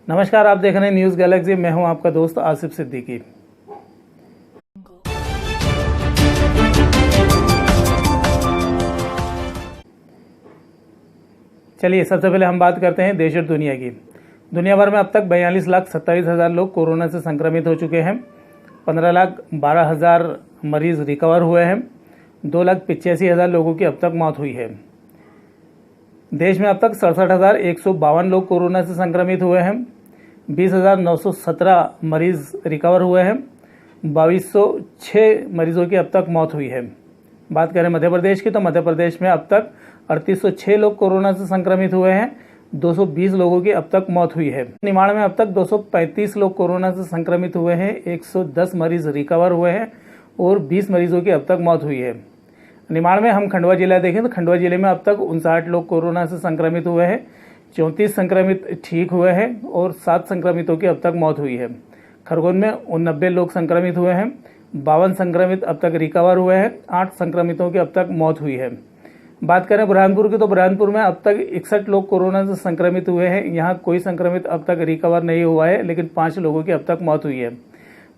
नमस्कार, आप देख रहे हैं न्यूज़ गैलेक्सी। मैं हूं आपका दोस्त आसिफ सिद्दीकी। चलिए, सबसे पहले हम बात करते हैं देश और दुनिया की। दुनिया भर में अब तक 42,27,000 लोग कोरोना से संक्रमित हो चुके हैं। 15,12,000 मरीज रिकवर हुए हैं। 2,85,000 लोगों की अब तक मौत हुई है। देश में अब तक 67,152 लोग कोरोना से संक्रमित हुए हैं। 20,917 मरीज रिकवर हुए हैं। 2,206 मरीजों की अब तक मौत हुई है। बात करें मध्य प्रदेश की, तो मध्य प्रदेश में अब तक 3,806 लोग कोरोना से संक्रमित हुए हैं। 220 लोगों की अब तक मौत हुई है। निमाड़ में अब तक 235 लोग कोरोना से संक्रमित हुए हैं। 110 मरीज रिकवर हुए हैं और 20 मरीजों की अब तक मौत हुई है। निमाड़ में हम खंडवा जिला देखें तो खंडवा जिले में अब तक 59 लोग कोरोना से संक्रमित हुए हैं। 34 संक्रमित ठीक हुए हैं और 7 संक्रमितों की अब तक मौत हुई है। खरगोन में 89 लोग संक्रमित हुए हैं। 52 संक्रमित अब तक रिकवर हुए हैं। 8 संक्रमितों की अब तक मौत हुई है। बात करें बुरहानपुर की, तो बुरहानपुर में अब तक 61 लोग कोरोना से संक्रमित हुए हैं। यहाँ कोई संक्रमित अब तक रिकवर नहीं हुआ है, लेकिन 5 लोगों की अब तक मौत हुई है।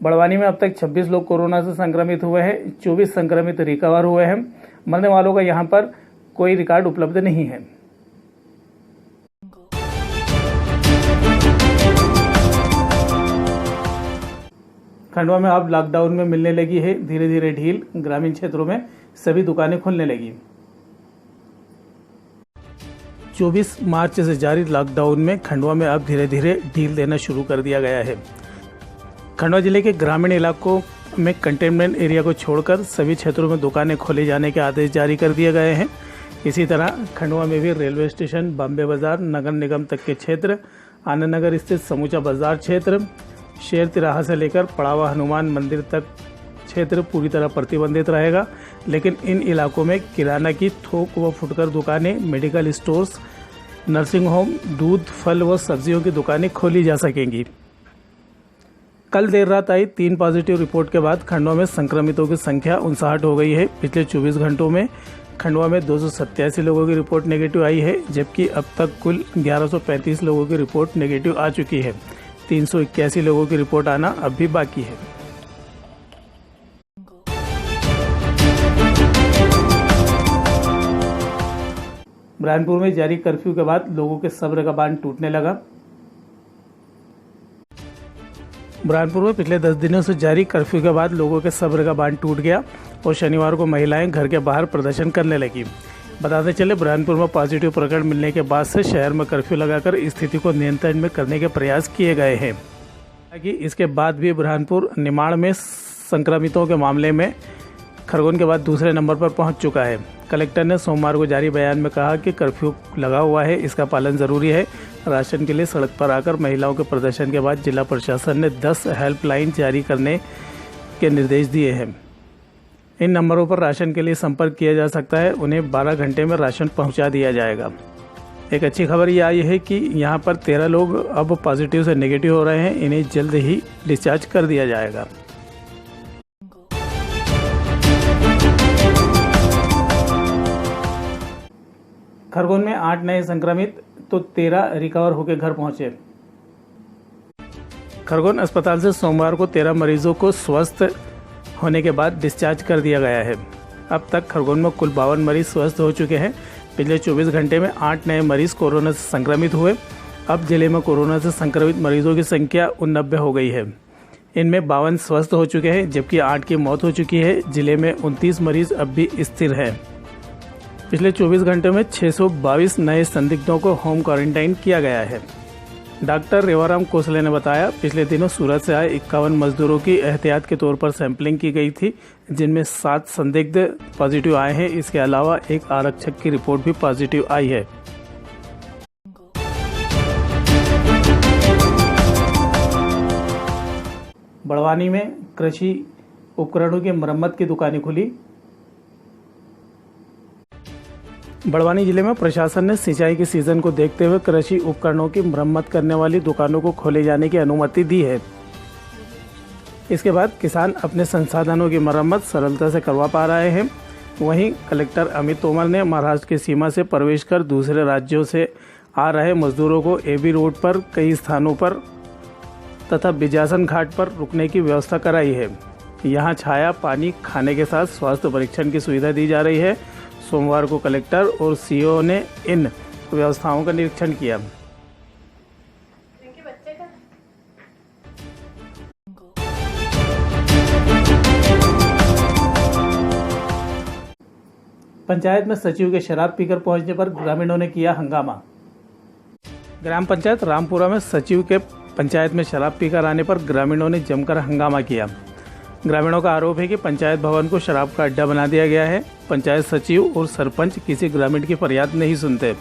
बड़वानी में अब तक 26 लोग कोरोना से संक्रमित हुए हैं। 24 संक्रमित रिकवर हुए हैं। मरने वालों का यहाँ पर कोई रिकॉर्ड उपलब्ध नहीं है। खंडवा में अब लॉकडाउन में मिलने लगी है धीरे धीरे ढील। ग्रामीण क्षेत्रों में सभी दुकानें खुलने लगी। 24 मार्च से जारी लॉकडाउन में खंडवा में अब धीरे धीरे ढील देना शुरू कर दिया गया है। खंडवा जिले के ग्रामीण इलाकों में कंटेनमेंट एरिया को छोड़कर सभी क्षेत्रों में दुकानें खोले जाने के आदेश जारी कर दिए गए हैं। इसी तरह खंडवा में भी रेलवे स्टेशन, बॉम्बे बाजार, नगर निगम तक के क्षेत्र, आनंद नगर स्थित समूचा बाजार क्षेत्र, शेर तिराहा से लेकर पड़ावा हनुमान मंदिर तक क्षेत्र पूरी तरह प्रतिबंधित रहेगा। लेकिन इन इलाकों में किराना की थोक व फुटकर दुकानें, मेडिकल स्टोर्स, नर्सिंग होम, दूध, फल व सब्जियों की दुकानें खोली जा सकेंगी। कल देर रात आई 3 पॉजिटिव रिपोर्ट के बाद खंडवा में संक्रमितों की संख्या 59 हो गई है। पिछले 24 घंटों में खंडवा में 287 लोगों की रिपोर्ट नेगेटिव आई है, जबकि अब तक कुल 1135 लोगों की रिपोर्ट नेगेटिव आ चुकी है। 381 लोगों की रिपोर्ट आना अब भी बाकी है। बुरहानपुर में जारी कर्फ्यू के बाद लोगों के सब्र का बांध टूटने लगा। बुरहानपुर में पिछले 10 दिनों से जारी कर्फ्यू के बाद लोगों के सब्र का बांध टूट गया और शनिवार को महिलाएं घर के बाहर प्रदर्शन करने लगी। बताते चले, बुरहानपुर में पॉजिटिव प्रकरण मिलने के बाद से शहर में कर्फ्यू लगाकर स्थिति को नियंत्रण में करने के प्रयास किए गए हैं। हालांकि इसके बाद भी बुरहानपुर निमाड़ में संक्रमितों के मामले में खरगोन के बाद दूसरे नंबर पर पहुंच चुका है। कलेक्टर ने सोमवार को जारी बयान में कहा कि कर्फ्यू लगा हुआ है, इसका पालन जरूरी है। राशन के लिए सड़क पर आकर महिलाओं के प्रदर्शन के बाद जिला प्रशासन ने 10 हेल्पलाइन जारी करने के निर्देश दिए हैं। इन नंबरों पर राशन के लिए संपर्क किया जा सकता है। उन्हें 12 घंटे में राशन पहुंचा दिया जाएगा। एक अच्छी खबर ये आई है कि यहाँ पर 13 लोग अब पॉजिटिव से नेगेटिव हो रहे हैं। इन्हें जल्द ही डिस्चार्ज कर दिया जाएगा। खरगोन में 8 नए संक्रमित तो 13 रिकवर होकर घर पहुंचे। खरगोन अस्पताल से सोमवार को 13 मरीजों को स्वस्थ होने के बाद डिस्चार्ज कर दिया गया है। अब तक खरगोन में कुल 52 मरीज स्वस्थ हो चुके हैं। पिछले 24 घंटे में 8 नए मरीज कोरोना से संक्रमित हुए। अब जिले में कोरोना से संक्रमित मरीजों की संख्या 89 हो गई है। इनमें 52 स्वस्थ हो चुके हैं, जबकि 8 की मौत हो चुकी है। जिले में 29 मरीज अब भी स्थिर हैं। पिछले 24 घंटे में 622 नए संदिग्धों को होम क्वारंटाइन किया गया है। डॉक्टर रेवाराम कोसले ने बताया, पिछले दिनों सूरत से आए 51 मजदूरों की एहतियात के तौर पर सैंपलिंग की गई थी, जिनमें 7 संदिग्ध पॉजिटिव आए हैं। इसके अलावा एक आरक्षक की रिपोर्ट भी पॉजिटिव आई है। बड़वानी में कृषि उपकरणों की मरम्मत की दुकानें खुली। बड़वानी जिले में प्रशासन ने सिंचाई के सीजन को देखते हुए कृषि उपकरणों की मरम्मत करने वाली दुकानों को खोले जाने की अनुमति दी है। इसके बाद किसान अपने संसाधनों की मरम्मत सरलता से करवा पा रहे हैं। वहीं कलेक्टर अमित तोमर ने महाराष्ट्र की सीमा से प्रवेश कर दूसरे राज्यों से आ रहे मजदूरों को एबी रोड पर कई स्थानों पर तथा बिजासन घाट पर रुकने की व्यवस्था कराई है। यहाँ छाया, पानी, खाने के साथ स्वास्थ्य परीक्षण की सुविधा दी जा रही है। सोमवार को कलेक्टर और सीओ ने इन व्यवस्थाओं का निरीक्षण किया। पंचायत में सचिव के शराब पीकर पहुंचने पर ग्रामीणों ने किया हंगामा। ग्राम पंचायत रामपुरा में सचिव के पंचायत में शराब पीकर आने पर ग्रामीणों ने जमकर हंगामा किया। ग्रामीणों का आरोप है कि पंचायत भवन को शराब का अड्डा बना दिया गया है। पंचायत सचिव और सरपंच किसी ग्रामीण की फरियाद नहीं सुनते।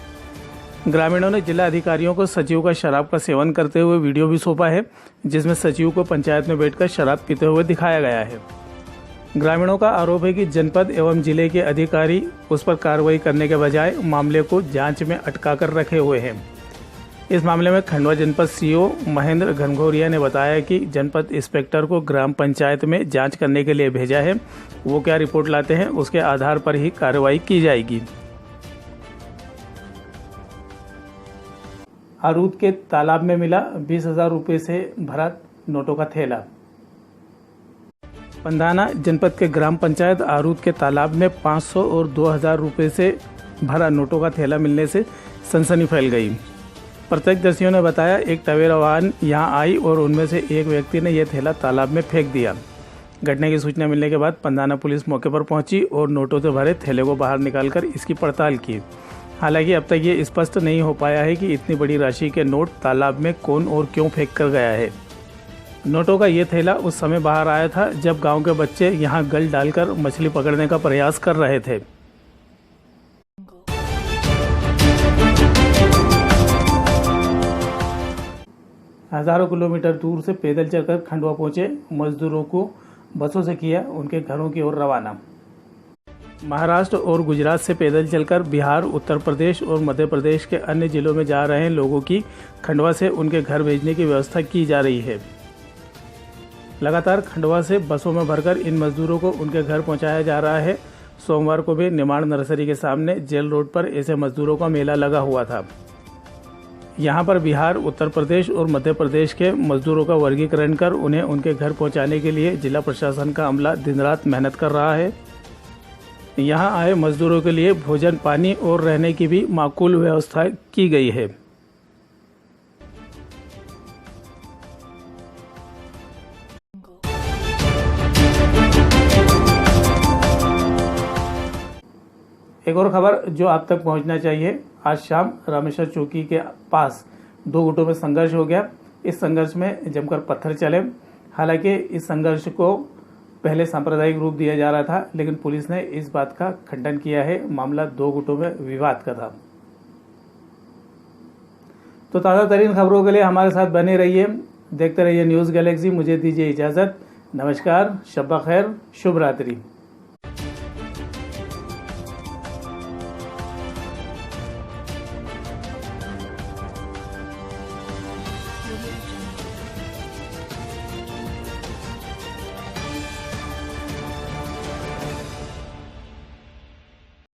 ग्रामीणों ने जिला अधिकारियों को सचिव का शराब का सेवन करते हुए वीडियो भी सौंपा है, जिसमें सचिव को पंचायत में बैठकर शराब पीते हुए दिखाया गया है। ग्रामीणों का आरोप है कि जनपद एवं जिले के अधिकारी उस पर कार्रवाई करने के बजाय मामले को जांच में अटका कर रखे हुए हैं। इस मामले में खंडवा जनपद सीओ महेंद्र घनघोरिया ने बताया कि जनपद इंस्पेक्टर को ग्राम पंचायत में जांच करने के लिए भेजा है। वो क्या रिपोर्ट लाते हैं, उसके आधार पर ही कार्रवाई की जाएगी। आरूद के तालाब में मिला 20,000 रुपये से भरा नोटों का थैला। पंधाना जनपद के ग्राम पंचायत आरूद के तालाब में 500 और 2,000 रुपये से भरा नोटों का थैला मिलने से सनसनी फैल गई। प्रत्यक्षदर्शियों ने बताया, एक टवेरा वाहन यहां आई और उनमें से एक व्यक्ति ने यह थैला तालाब में फेंक दिया। घटना की सूचना मिलने के बाद पंधाना पुलिस मौके पर पहुंची और नोटों से भरे थैले को बाहर निकालकर इसकी पड़ताल की। हालांकि अब तक ये स्पष्ट नहीं हो पाया है कि इतनी बड़ी राशि के नोट तालाब में कौन और क्यों फेंक कर गया है। नोटों का ये थैला उस समय बाहर आया था जब गांव के बच्चे यहां गल डालकर मछली पकड़ने का प्रयास कर रहे थे। हजारों किलोमीटर दूर से पैदल चलकर खंडवा पहुंचे मजदूरों को बसों से किया उनके घरों की ओर रवाना। महाराष्ट्र और गुजरात से पैदल चलकर बिहार, उत्तर प्रदेश और मध्य प्रदेश के अन्य जिलों में जा रहे लोगों की खंडवा से उनके घर भेजने की व्यवस्था की जा रही है। लगातार खंडवा से बसों में भरकर इन मजदूरों को उनके घर पहुंचाया जा रहा है। सोमवार को भी निमाड़ नर्सरी के सामने जेल रोड पर ऐसे मजदूरों का मेला लगा हुआ था। यहां पर बिहार, उत्तर प्रदेश और मध्य प्रदेश के मजदूरों का वर्गीकरण कर उन्हें उनके घर पहुंचाने के लिए जिला प्रशासन का अमला दिन रात मेहनत कर रहा है। यहां आए मजदूरों के लिए भोजन, पानी और रहने की भी माकूल व्यवस्था की गई है। एक और खबर जो आप तक पहुंचना चाहिए, आज शाम रामेश्वर चौकी के पास 2 गुटों में संघर्ष हो गया। इस संघर्ष में जमकर पत्थर चले। हालांकि इस संघर्ष को पहले सांप्रदायिक रूप दिया जा रहा था, लेकिन पुलिस ने इस बात का खंडन किया है। मामला 2 गुटों में विवाद का था। तो ताज़ा तरीन खबरों के लिए हमारे साथ बने रहिए, देखते रहिए न्यूज़ गैलेक्सी। मुझे दीजिए इजाज़त। नमस्कार, शब्बा खैर, शुभ रात्रि।